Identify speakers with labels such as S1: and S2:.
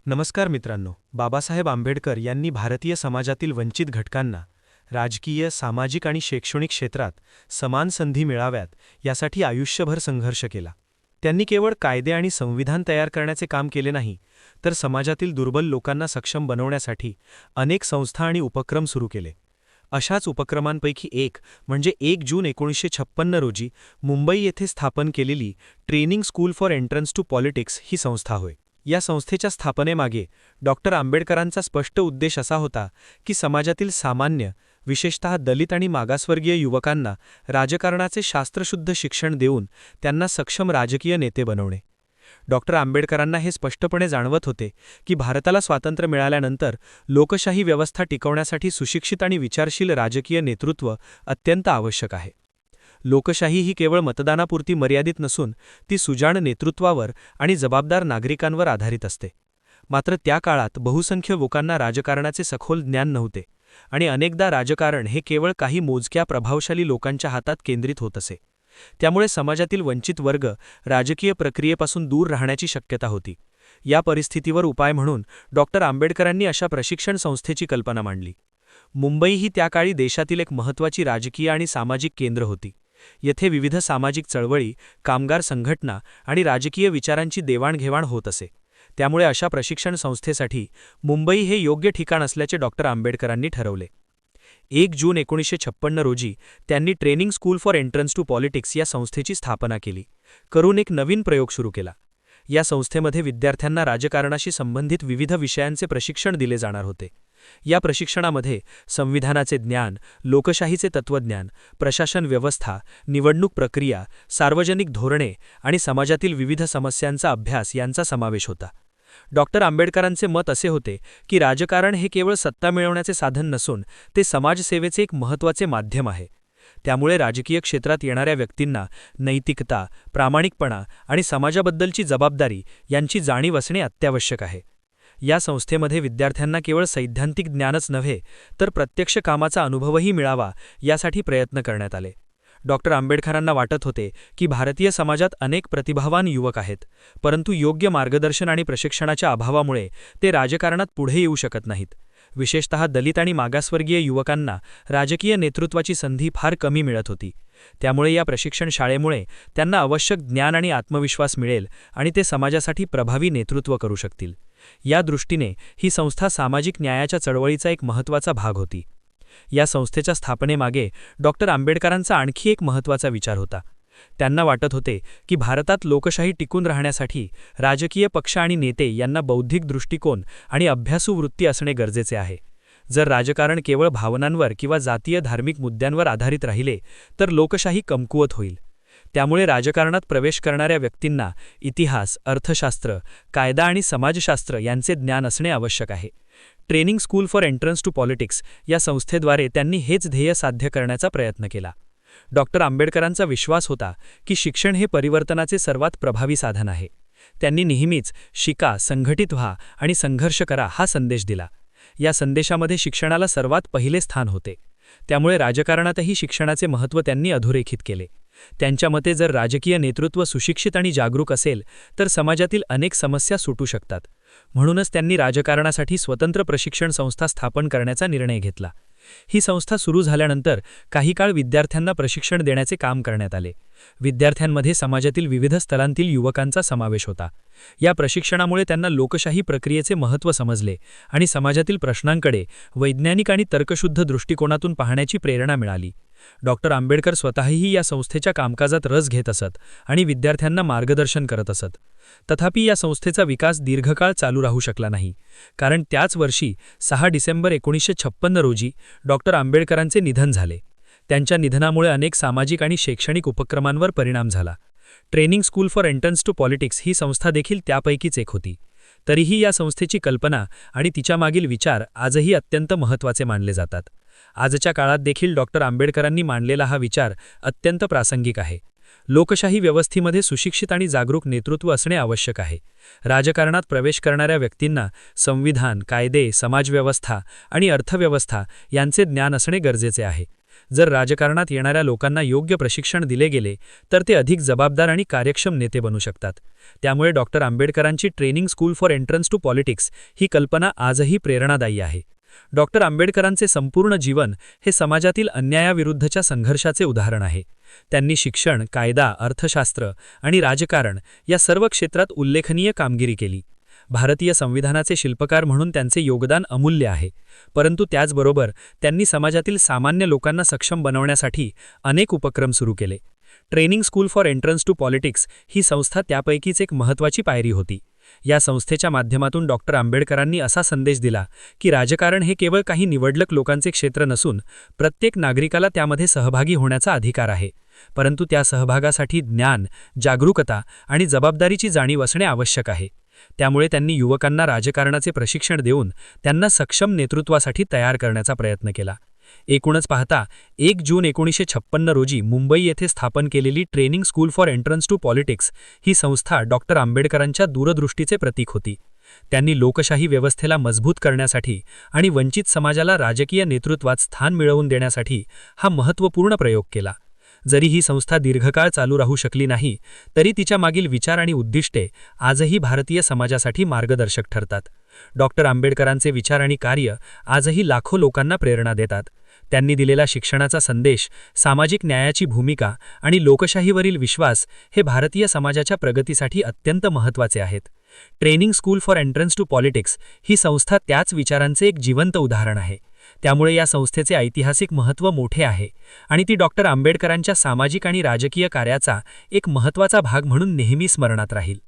S1: नमस्कार मित्रांनो. बाबासाहेब आंबेडकर यांनी भारतीय समाजातील वंचित घटकांना राजकीय, सामाजिक आणि शैक्षणिक क्षेत्रात समान संधी मिळाव्यात यासाठी आयुष्यभर संघर्ष केला. त्यांनी केवळ कायदे आणि संविधान तयार करण्याचे काम केले नाही, तर समाजातील दुर्बल लोकांना सक्षम बनवण्यासाठी अनेक संस्था आणि उपक्रम सुरू केले. अशाच उपक्रमांपैकी एक म्हणजे 1 जून 1956 रोजी मुंबई येथे स्थापन केलेली training school for entrance to politics ही संस्था होय. या संस्थेच्या स्थापनेमागे डॉक्टर आंबेडकरांचा स्पष्ट उद्देश असा होता की समाजातील सामान्य, विशेषतः दलित आणि मागासवर्गीय युवकांना राजकारणाचे शास्त्रशुद्ध शिक्षण देऊन त्यांना सक्षम राजकीय नेते बनवणे. डॉक्टर आंबेडकरांना हे स्पष्टपणे जाणवत होते की भारताला स्वातंत्र्य मिळाल्यानंतर लोकशाही व्यवस्था टिकवण्यासाठी सुशिक्षित आणि विचारशील राजकीय नेतृत्व अत्यंत आवश्यक आहे. लोकशाही ही केवळ मतदानापुरती मर्यादित नसून ती सुजाण नेतृत्वावर आणि जबाबदार नागरिकांवर आधारित असते. मात्र त्या काळात बहुसंख्य लोकांना राजकारणाचे सखोल ज्ञान नव्हते आणि अनेकदा राजकारण हे केवळ काही मोजक्या प्रभावशाली लोकांच्या हातात केंद्रित होत असे. त्यामुळे समाजातील वंचित वर्ग राजकीय प्रक्रियेपासून दूर राहण्याची शक्यता होती. या परिस्थितीवर उपाय म्हणून डॉक्टर आंबेडकरांनी अशा प्रशिक्षण संस्थेची कल्पना मांडली. मुंबई ही त्या काळी देशातील एक महत्त्वाची राजकीय आणि सामाजिक केंद्र होती. येथे विविध सामाजिक चळवळी, कामगार संघटना आणि राजकीय विचारांची देवाणघेवाण होत असे. त्यामुळे अशा प्रशिक्षण संस्थेसाठी मुंबई हे योग्य ठिकाण असल्याचे डॉक्टर आंबेडकरांनी ठरवले. 1 जून 1956 रोजी त्यांनी training school for entrance to politics या संस्थेची स्थापना केली. करून एक नवीन प्रयोग सुरू केला. या संस्थेमध्ये विद्यार्थ्यांना राजकारणाशी संबंधित विविध विषयांचे प्रशिक्षण दिले जाणार होते. या प्रशिक्षणामध्ये संविधानाचे ज्ञान, लोकशाहीचे तत्त्वज्ञान, प्रशासन व्यवस्था, निवडणूक प्रक्रिया, सार्वजनिक धोरणे आणि समाजातील विविध समस्यांचा अभ्यास यांचा समावेश होता. डॉक्टर आंबेडकरांचे मत असे होते की राजकारण हे केवळ सत्ता मिळवण्याचे साधन नसून ते समाजसेवेचे एक महत्त्वाचे माध्यम आहे. त्यामुळे राजकीय क्षेत्रात येणाऱ्या व्यक्तींना नैतिकता, प्रामाणिकपणा आणि समाजाबद्दलची जबाबदारी यांची जाणीव असणे अत्यावश्यक आहे. या संस्थेमध्ये विद्यार्थ्यांना केवळ सैद्धांतिक ज्ञानच नव्हे तर प्रत्यक्ष कामाचा अनुभवही मिळावा यासाठी प्रयत्न करण्यात आले. डॉक्टर आंबेडकरांना वाटत होते की भारतीय समाजात अनेक प्रतिभावान युवक आहेत, परंतु योग्य मार्गदर्शन आणि प्रशिक्षणाच्या अभावामुळे ते राजकारणात पुढे येऊ शकत नाहीत. विशेषतः दलित आणि मागासवर्गीय युवकांना राजकीय नेतृत्वाची संधी फार कमी मिळत होती. त्यामुळे या प्रशिक्षण शाळेमुळे त्यांना आवश्यक ज्ञान आणि आत्मविश्वास मिळेल आणि ते समाजासाठी प्रभावी नेतृत्व करू शकतील. या दृष्टीने ही संस्था सामाजिक न्यायाच्या चळवळीचा एक महत्त्वाचा भाग होती. या संस्थेच्या स्थापनेमागे डॉक्टर आंबेडकरांचा आणखी एक महत्त्वाचा विचार होता. त्यांना वाटत होते की भारतात लोकशाही टिकून राहण्यासाठी राजकीय पक्ष आणि नेते यांना बौद्धिक दृष्टिकोन आणि अभ्यासू वृत्ती असणे गरजेचे आहे. जर राजकारण केवळ भावनांवर किंवा जातीय धार्मिक मुद्द्यांवर आधारित राहिले तर लोकशाही कमकुवत होईल. त्यामुळे राजकारणात प्रवेश करणाऱ्या व्यक्तींना इतिहास, अर्थशास्त्र, कायदा आणि समाजशास्त्र यांचे ज्ञान असणे आवश्यक आहे. Training school for entrance to politics या संस्थेद्वारे त्यांनी हेच ध्येय साध्य करण्याचा प्रयत्न केला. डॉक्टर आंबेडकरांचा विश्वास होता की शिक्षण हे परिवर्तनाचे सर्वात प्रभावी साधन आहे. त्यांनी नेहमीच शिका, संघटित व्हा आणि संघर्ष करा हा संदेश दिला. या संदेशामध्ये शिक्षणाला सर्वात पहिले स्थान होते. त्यामुळे राजकारणातही शिक्षणाचे महत्त्व त्यांनी अधोरेखित केले. त्यांच्या मते जर राजकीय नेतृत्व सुशिक्षित आणि जागरूक असेल तर समाजातील अनेक समस्या सुटू शकतात. म्हणूनच त्यांनी राजकारणासाठी स्वतंत्र प्रशिक्षण संस्था स्थापन करण्याचा निर्णय घेतला. ही संस्था सुरू झाल्यानंतर काही काळ विद्यार्थ्यांना प्रशिक्षण देण्याचे काम करण्यात आले. विद्यार्थ्यांमध्ये समाजातील विविध स्तरांतील युवकांचा समावेश होता. या प्रशिक्षणामुळे त्यांना लोकशाही प्रक्रियेचे महत्त्व समजले आणि समाजातील प्रश्नांकडे वैज्ञानिक आणि तर्कशुद्ध दृष्टिकोनातून पाहण्याची प्रेरणा मिळाली. डॉक्टर आंबेडकर स्वतःही या संस्थेच्या कामकाजात रस घेत असत आणि विद्यार्थ्यांना मार्गदर्शन करत असत. तथापि या संस्थेचा विकास दीर्घकाळ चालू राहू शकला नाही, कारण त्याच वर्षी 6 डिसेंबर 1956 रोजी डॉक्टर आंबेडकरांचे निधन झाले. त्यांच्या निधनामुळे अनेक सामाजिक आणि शैक्षणिक उपक्रमांवर परिणाम झाला. Training school for entrance to politics ही संस्था देखील त्यापैकीच एक होती. तरीही या संस्थेची कल्पना आणि तिच्यामागील विचार आजही अत्यंत महत्त्वाचे मानले जातात. आजच्या काळात देखील डॉक्टर आंबेडकरांनी मांडलेला हा विचार अत्यंत प्रासंगिक आहे. लोकशाही व्यवस्थेमध्ये सुशिक्षित आणि जागरूक नेतृत्व असणे आवश्यक आहे. राजकारणात प्रवेश करणाऱ्या व्यक्तींना संविधान, कायदे, समाजव्यवस्था आणि अर्थव्यवस्था यांचे ज्ञान असणे गरजेचे आहे.
S2: जर राजकारणात येणाऱ्या लोकांना योग्य प्रशिक्षण दिले गेले तर ते अधिक जबाबदार आणि कार्यक्षम नेते बनू शकतात. त्यामुळे डॉक्टर आंबेडकरांची training school for entrance to politics ही कल्पना आजही प्रेरणादायी आहे. डॉक्टर आंबेडकरांचे संपूर्ण जीवन हे समाजातील अन्यायाविरुद्धच्या संघर्षाचे उदाहरण आहे. त्यांनी शिक्षण, कायदा, अर्थशास्त्र आणि राजकारण या सर्व क्षेत्रात उल्लेखनीय कामगिरी केली. भारतीय संविधानाचे शिल्पकार म्हणून त्यांचे योगदान अमूल्य आहे. परंतु त्याचबरोबर त्यांनी समाजातील सामान्य लोकांना सक्षम बनवण्यासाठी अनेक उपक्रम सुरू केले. Training school for entrance to politics ही संस्था त्यापैकीच एक महत्त्वाची पायरी होती. या संस्थेच्या माध्यमातून डॉक्टर आंबेडकरांनी असा संदेश दिला की राजकारण हे केवळ काही निवडक लोकांचे क्षेत्र नसून प्रत्येक नागरिकाला त्यामध्ये सहभागी होण्याचा अधिकार आहे. परंतु त्या सहभागासाठी ज्ञान, जागरूकता आणि जबाबदारीची जाणीव असणे आवश्यक आहे. त्यामुळे त्यांनी युवकांना राजकारणाचे प्रशिक्षण देऊन त्यांना सक्षम नेतृत्वासाठी तयार करण्याचा प्रयत्न केला. एकूणच पाहता 1 जून 1956 रोजी मुंबई येथे स्थापन केलेली training school for entrance to politics ही संस्था डॉक्टर आंबेडकरांच्या दूरदृष्टीचे प्रतीक होती. त्यांनी लोकशाही व्यवस्थेला मजबूत करण्यासाठी आणि वंचित समाजाला राजकीय नेतृत्वात स्थान मिळवून देण्यासाठी हा महत्त्वपूर्ण प्रयोग केला. जरी ही संस्था दीर्घकाळ चालू राहू शकली नाही तरी तिच्या मागील विचार आणि उद्दिष्टे आजही भारतीय समाजासाठी मार्गदर्शक ठरतात. डॉक्टर आंबेडकरांचे विचार आणि कार्य आजही लाखो लोकांना प्रेरणा देतात. त्यांनी दिलेला शिक्षणाचा संदेश, सामाजिक न्यायाची भूमिका आणि लोकशाहीवरील विश्वास हे भारतीय समाजाच्या प्रगतीसाठी अत्यंत महत्त्वाचे आहेत. Training school for entrance to politics ही संस्था त्याच विचारांचे एक जिवंत उदाहरण आहे. त्यामुळे या संस्थेचे ऐतिहासिक महत्त्व मोठे आहे आणि ती डॉक्टर आंबेडकरांच्या सामाजिक आणि राजकीय कार्याचा एक महत्त्वाचा भाग म्हणून नेहमी स्मरणात राहील.